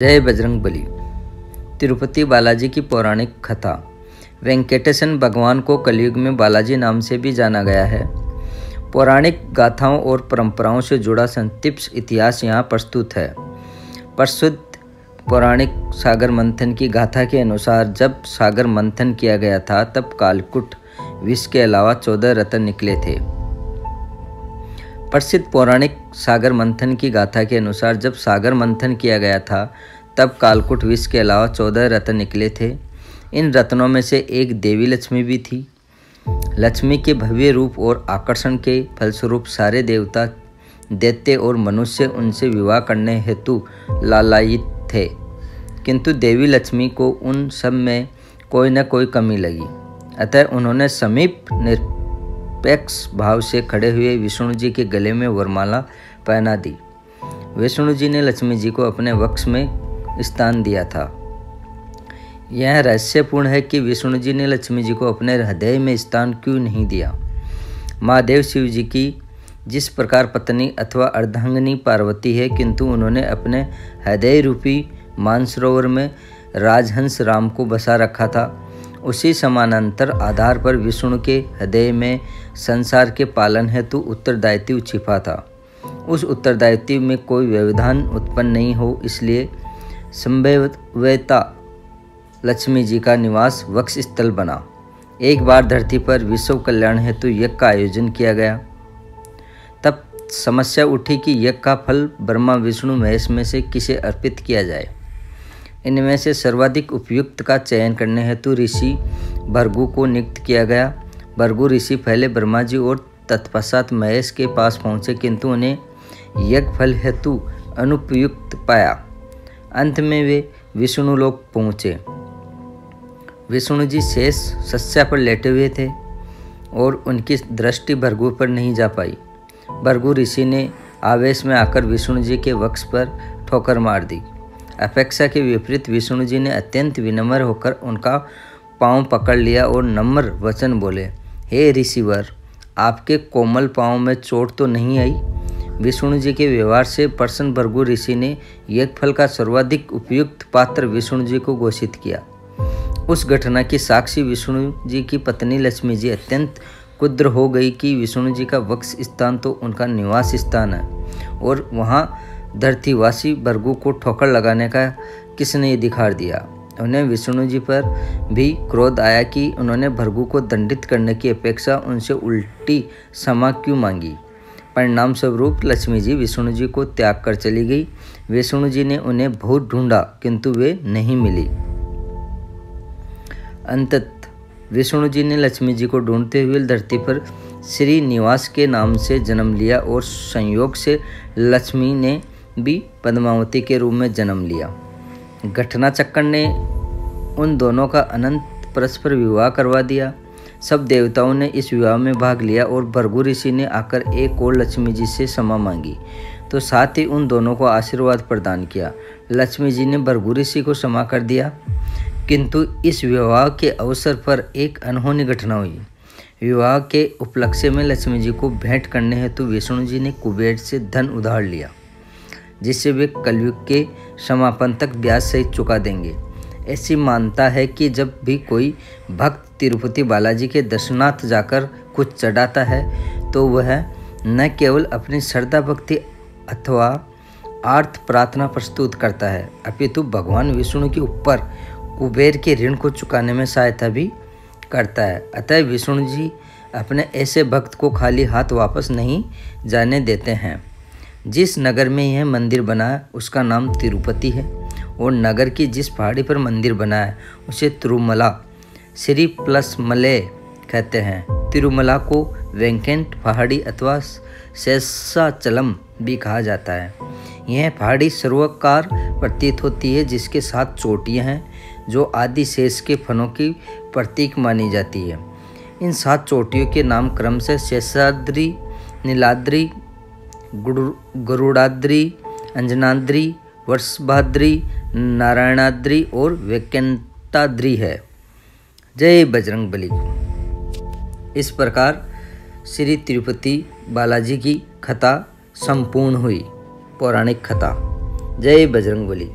जय बजरंगबली। तिरुपति बालाजी की पौराणिक कथा। वेंकटेशन भगवान को कलयुग में बालाजी नाम से भी जाना गया है। पौराणिक गाथाओं और परंपराओं से जुड़ा संक्षिप्त इतिहास यहाँ प्रस्तुत है। प्रसिद्ध पौराणिक सागर मंथन की गाथा के अनुसार जब सागर मंथन किया गया था तब कालकूट विष के अलावा 14 रत्न निकले थे। प्रसिद्ध पौराणिक सागर मंथन की गाथा के अनुसार जब सागर मंथन किया गया था तब कालकूट विष के अलावा 14 रत्न निकले थे। इन रत्नों में से एक देवी लक्ष्मी भी थी। लक्ष्मी के भव्य रूप और आकर्षण के फलस्वरूप सारे देवता, दैत्य और मनुष्य उनसे विवाह करने हेतु लालायित थे, किंतु देवी लक्ष्मी को उन सब में कोई न कोई कमी लगी। अतः उन्होंने समीप निरपेक्ष भाव से खड़े हुए विष्णु जी के गले में वरमाला पहना दी। विष्णु जी ने लक्ष्मी जी को अपने वक्ष में स्थान दिया था। यह रहस्यपूर्ण है कि विष्णु जी ने लक्ष्मी जी को अपने हृदय में स्थान क्यों नहीं दिया। महादेव शिव जी की जिस प्रकार पत्नी अथवा अर्धांगिनी पार्वती है, किंतु उन्होंने अपने हृदय रूपी मानसरोवर में राजहंस राम को बसा रखा था, उसी समानांतर आधार पर विष्णु के हृदय में संसार के पालन हेतु उत्तरदायित्व छिपा था। उस उत्तरदायित्व में कोई व्यवधान उत्पन्न नहीं हो, इसलिए संभवतः लक्ष्मी जी का निवास वक्ष स्थल बना। एक बार धरती पर विश्व कल्याण हेतु यज्ञ का आयोजन किया गया। तब समस्या उठी कि यज्ञ का फल ब्रह्मा विष्णु महेश में से किसे अर्पित किया जाए। इनमें से सर्वाधिक उपयुक्त का चयन करने हेतु ऋषि भृगु को नियुक्त किया गया। भृगु ऋषि पहले ब्रह्मा जी और तत्पश्चात महेश के पास पहुँचे, किंतु उन्हें यज्ञ फल हेतु अनुपयुक्त पाया। अंत में वे विष्णु लोक पहुँचे। विष्णु जी शेष शय्या पर लेटे हुए थे और उनकी दृष्टि भृगु पर नहीं जा पाई। भृगु ऋषि ने आवेश में आकर विष्णु जी के वक्ष पर ठोकर मार दी। अपेक्षा के विपरीत विष्णु जी ने अत्यंत विनम्र होकर उनका पांव पकड़ लिया और नम्र वचन बोले, हे ऋषिवर, आपके कोमल पांव में चोट तो नहीं आई। विष्णु जी के व्यवहार से प्रसन्न भृगु ऋषि ने यज्ञफल का सर्वाधिक उपयुक्त पात्र विष्णु जी को घोषित किया। उस घटना की साक्षी विष्णु जी की पत्नी लक्ष्मी जी अत्यंत क्रुद्ध हो गई कि विष्णु जी का वक्ष स्थान तो उनका निवास स्थान है और वहाँ धरतीवासी भृगु को ठोकर लगाने का किसने अधिकार दिया। उन्हें विष्णु जी पर भी क्रोध आया कि उन्होंने भृगु को दंडित करने की अपेक्षा उनसे उल्टी क्षमा क्यों मांगी। परिणाम स्वरूप लक्ष्मी जी विष्णु जी को त्याग कर चली गई। विष्णु जी ने उन्हें बहुत ढूंढा, किंतु वे नहीं मिली। अंततः विष्णु जी ने लक्ष्मी जी को ढूंढते हुए धरती पर श्रीनिवास के नाम से जन्म लिया और संयोग से लक्ष्मी ने भी पद्मावती के रूप में जन्म लिया। घटना चक्कर ने उन दोनों का अनंत परस्पर विवाह करवा दिया। सब देवताओं ने इस विवाह में भाग लिया और भृगु ऋषि ने आकर एक और लक्ष्मी जी से क्षमा मांगी, तो साथ ही उन दोनों को आशीर्वाद प्रदान किया। लक्ष्मी जी ने भृगु ऋषि को क्षमा कर दिया, किंतु इस विवाह के अवसर पर एक अनहोनी घटना हुई। विवाह के उपलक्ष्य में लक्ष्मी जी को भेंट करने हेतु विष्णु जी ने कुबेर से धन उधार लिया, जिससे वे कलयुग के समापन तक ब्याज सहित चुका देंगे। ऐसी मान्यता है कि जब भी कोई भक्त तिरुपति बालाजी के दर्शनार्थ जाकर कुछ चढ़ाता है तो वह न केवल अपनी श्रद्धा भक्ति अथवा आर्थ प्रार्थना प्रस्तुत करता है, अपितु भगवान विष्णु के ऊपर कुबेर के ऋण को चुकाने में सहायता भी करता है। अतः विष्णु जी अपने ऐसे भक्त को खाली हाथ वापस नहीं जाने देते हैं। जिस नगर में यह मंदिर बना है उसका नाम तिरुपति है और नगर की जिस पहाड़ी पर मंदिर बना है उसे तिरुमला श्री प्लस मलय कहते हैं। तिरुमला को वेंकट पहाड़ी अथवा शेषाचलम भी कहा जाता है। यह पहाड़ी सर्वाकार प्रतीत होती है, जिसके 7 चोटियाँ हैं जो आदि शेष के फनों की प्रतीक मानी जाती है। इन 7 चोटियों के नाम क्रम से शेषाद्रि, नीलाद्रि, गरुड़ाद्रि, अंजनाद्रि, वृषभाद्रि, नारायणाद्रि और वेंकटाद्रि है। जय बजरंगबली। इस प्रकार श्री तिरुपति बालाजी की कथा संपूर्ण हुई। पौराणिक कथा। जय बजरंगबली।